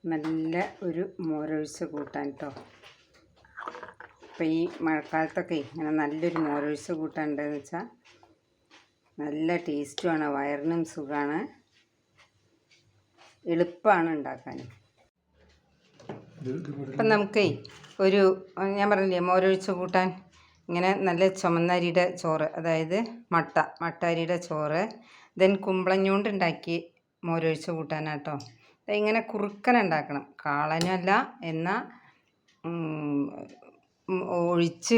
നല്ല ഒരു മോരൊഴിച്ച കൂട്ടാൻ കേട്ടോ. അപ്പോൾ ഈ മഴക്കാലത്തൊക്കെ ഇങ്ങനെ നല്ലൊരു മോരൊഴിച്ച കൂട്ടാൻ ഉണ്ടെന്ന് വെച്ചാൽ നല്ല ടേസ്റ്റുമാണ്, വയറിനും സുഖമാണ്, എളുപ്പമാണ് ഉണ്ടാക്കാൻ. അപ്പം നമുക്കേ ഒരു ഞാൻ പറഞ്ഞില്ലേ മോരൊഴിച്ച കൂട്ടാൻ, ഇങ്ങനെ നല്ല ചുമന്നരിയുടെ ചോറ്, അതായത് മട്ട അരിയുടെ ചോറ്, ദെൻ കുമ്പളഞ്ഞുകൊണ്ട് ഉണ്ടാക്കി മോരൊഴിച്ച കൂട്ടാനാട്ടോ. ഇങ്ങനെ കുറുക്കൻ ഉണ്ടാക്കണം, കാളനല്ല എന്നാൽ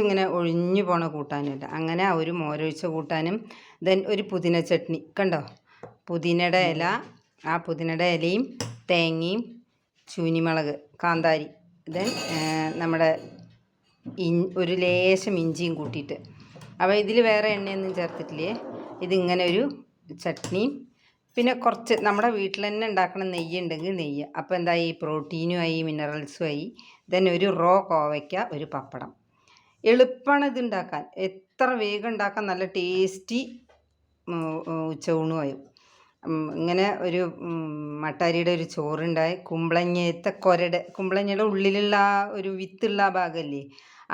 ഇങ്ങനെ ഒഴിഞ്ഞു പോണ കൂട്ടാനുമില്ല. അങ്ങനെ ഒരു മോരൊഴിച്ച കൂട്ടാനും ദെൻ ഒരു പുതിന ചട്നി കണ്ടോ, പുതിനയുടെ ഇല, ആ പുതിനയുടെ ഇലയും തേങ്ങയും ചൂനിമുളക് കാന്താരി, ദെൻ നമ്മുടെ ഒരു ലേശം ഇഞ്ചിയും കൂട്ടിയിട്ട്. അപ്പോൾ ഇതിൽ വേറെ എണ്ണയൊന്നും ചേർത്തിട്ടില്ലേ, ഇതിങ്ങനെ ഒരു ചട്നിയും പിന്നെ കുറച്ച് നമ്മുടെ വീട്ടിൽ തന്നെ ഉണ്ടാക്കുന്ന നെയ്യ് ഉണ്ടെങ്കിൽ നെയ്യ്. അപ്പോൾ എന്തായി, പ്രോട്ടീനും ആയി, മിനറൽസും ആയി. ദെൻ ഒരു റോ കോവയ്ക്ക, ഒരു പപ്പടം. എളുപ്പമാണ് ഇത് ഉണ്ടാക്കാൻ, എത്ര വേഗം ഉണ്ടാക്കാൻ, നല്ല ടേസ്റ്റി ഉച്ചയൂണുമായി. ഇങ്ങനെ ഒരു മട്ടാരിയുടെ ഒരു ചോറുണ്ടായി, കുമ്പളങ്ങത്തെ കുമ്പളങ്ങയുടെ ഉള്ളിലുള്ള ആ ഒരു വിത്തുള്ള ഭാഗമല്ലേ,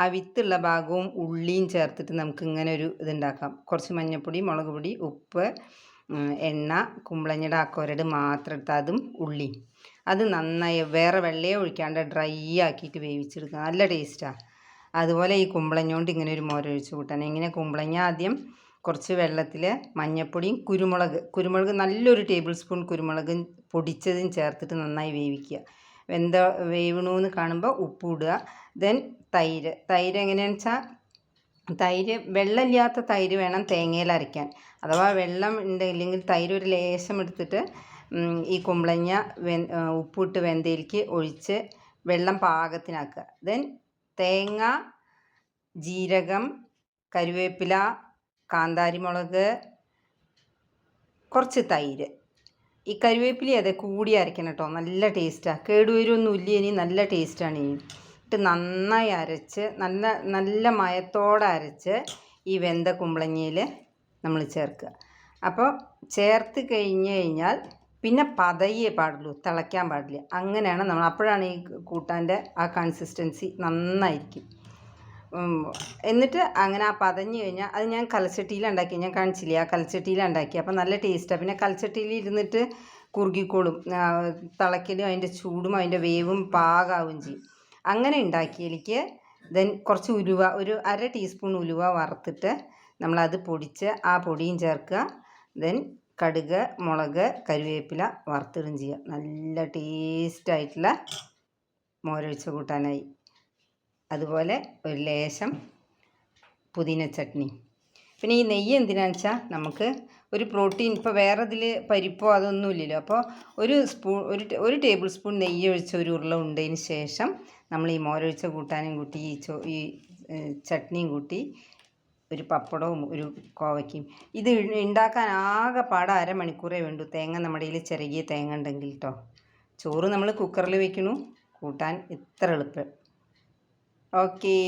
ആ വിത്തുള്ള ഭാഗവും ഉള്ളിയും ചേർത്തിട്ട് നമുക്ക് ഇങ്ങനെ ഒരു ഇതുണ്ടാക്കാം. കുറച്ച് മഞ്ഞൾപ്പൊടി, മുളക് പൊടി, ഉപ്പ്, എണ്ണ, കുമ്പളങ്ങയുടെ ആ കൊരട് മാത്രം എടുത്ത് അതും ഉള്ളി, അത് നന്നായി വേറെ വെള്ളയെ ഒഴിക്കാണ്ട് ഡ്രൈ ആക്കിയിട്ട് വേവിച്ചെടുക്കുക, നല്ല ടേസ്റ്റാണ്. അതുപോലെ ഈ കുമ്പളങ്ങ കൊണ്ട് ഇങ്ങനെ ഒരു മോരൊഴിച്ച് കൂട്ടാൻ. എങ്ങനെ, കുമ്പളങ്ങ ആദ്യം കുറച്ച് വെള്ളത്തിൽ മഞ്ഞൾപ്പൊടിയും കുരുമുളക് നല്ലൊരു ടേബിൾ സ്പൂൺ കുരുമുളക് പൊടിച്ചതും ചേർത്തിട്ട് നന്നായി വേവിക്കുക. വേവണമെന്ന് കാണുമ്പോൾ ഉപ്പ് ഇടുക. ദെൻ തൈര് എങ്ങനെയാണെന്ന് വെച്ചാൽ, തൈര് വെള്ളമില്ലാത്ത തൈര് വേണം തേങ്ങയിൽ അരയ്ക്കാൻ. അഥവാ വെള്ളം ഉണ്ടെങ്കിൽ തൈര് ഒരു ലേശം എടുത്തിട്ട് ഈ കുമ്പളങ്ങ ഉപ്പിട്ട് വെന്തയിലേക്ക് ഒഴിച്ച് വെള്ളം പാകത്തിനാക്കുക. ദെൻ തേങ്ങ, ജീരകം, കറിവേപ്പില, കാന്താരിമുളക്, കുറച്ച് തൈര്. ഈ കറിവേപ്പില അതെ കൂടി അരയ്ക്കണം കേട്ടോ, നല്ല ടേസ്റ്റാണ്, കേടുവരുമൊന്നും ഇല്ല, ഇനി നല്ല ടേസ്റ്റാണ്. ഇട്ട് നന്നായി അരച്ച് നല്ല മയത്തോടെ അരച്ച് ഈ വെന്ത കുമ്പളങ്ങയിൽ നമ്മൾ ചേർക്കുക. അപ്പോൾ ചേർത്ത് കഴിഞ്ഞാൽ പിന്നെ പതയേ പാടുള്ളൂ, തിളയ്ക്കാൻ പാടില്ല. അങ്ങനെയാണ് നമ്മൾ, അപ്പോഴാണ് ഈ കൂട്ടാൻ്റെ ആ കൺസിസ്റ്റൻസി നന്നായിരിക്കും. എന്നിട്ട് അങ്ങനെ ആ പതഞ്ഞ് കഴിഞ്ഞാൽ അത് ഞാൻ കലച്ചട്ടിയിലുണ്ടാക്കി, ഞാൻ കാണിച്ചില്ലേ, ആ കലച്ചട്ടിയിലുണ്ടാക്കി. അപ്പോൾ നല്ല ടേസ്റ്റാണ്. പിന്നെ കലച്ചട്ടിയിൽ ഇരുന്നിട്ട് കുറുകിക്കോളും, തിളയ്ക്കലും അതിൻ്റെ ചൂടും അതിൻ്റെ വേവും പാകാവും ചെയ്യും. അങ്ങനെ ഉണ്ടാക്കിയതിലേക്ക് ദെൻ കുറച്ച് ഉലുവ, ഒരു 1/2 ടീസ്പൂൺ ഉലുവ വറുത്തിട്ട് നമ്മളത് പൊടിച്ച് ആ പൊടിയും ചേർക്കുക. ദെൻ കടുക്, മുളക്, കറിവേപ്പില വറുത്തിടും ചെയ്യുക. നല്ല ടേസ്റ്റായിട്ടുള്ള മോരൊഴിച്ച കൂട്ടാനായി. അതുപോലെ ഒരു ലേശം പുതിന ചട്നി. പിന്നെ ഈ നെയ്യ് എന്തിനാണെന്ന് വെച്ചാൽ നമുക്ക് ഒരു പ്രോട്ടീൻ, ഇപ്പോൾ വേറെ ഇതിൽ പരിപ്പോ അതൊന്നും ഇല്ലല്ലോ. അപ്പോൾ ഒരു ടേബിൾ സ്പൂൺ നെയ്യ് ഒഴിച്ച ഒരു ഉരുള ഉണ്ടതിന് ശേഷം നമ്മൾ ഈ മോരൊഴിച്ച കൂട്ടാനും കൂട്ടി ഈ ചട്നിയും കൂട്ടി ഒരു പപ്പടവും ഒരു കോവയ്ക്കും. ഇത് ഉണ്ടാക്കാൻ ആകെ പാടെ 1/2 മണിക്കൂറേ വേണ്ടൂ, തേങ്ങ നമ്മുടെ കയ്യിൽ ചെറിയ തേങ്ങ ഉണ്ടെങ്കിൽ കേട്ടോ. ചോറ് നമ്മൾ കുക്കറിൽ വെക്കണു, കൂട്ടാൻ ഇത്ര എളുപ്പം. ഓക്കേ.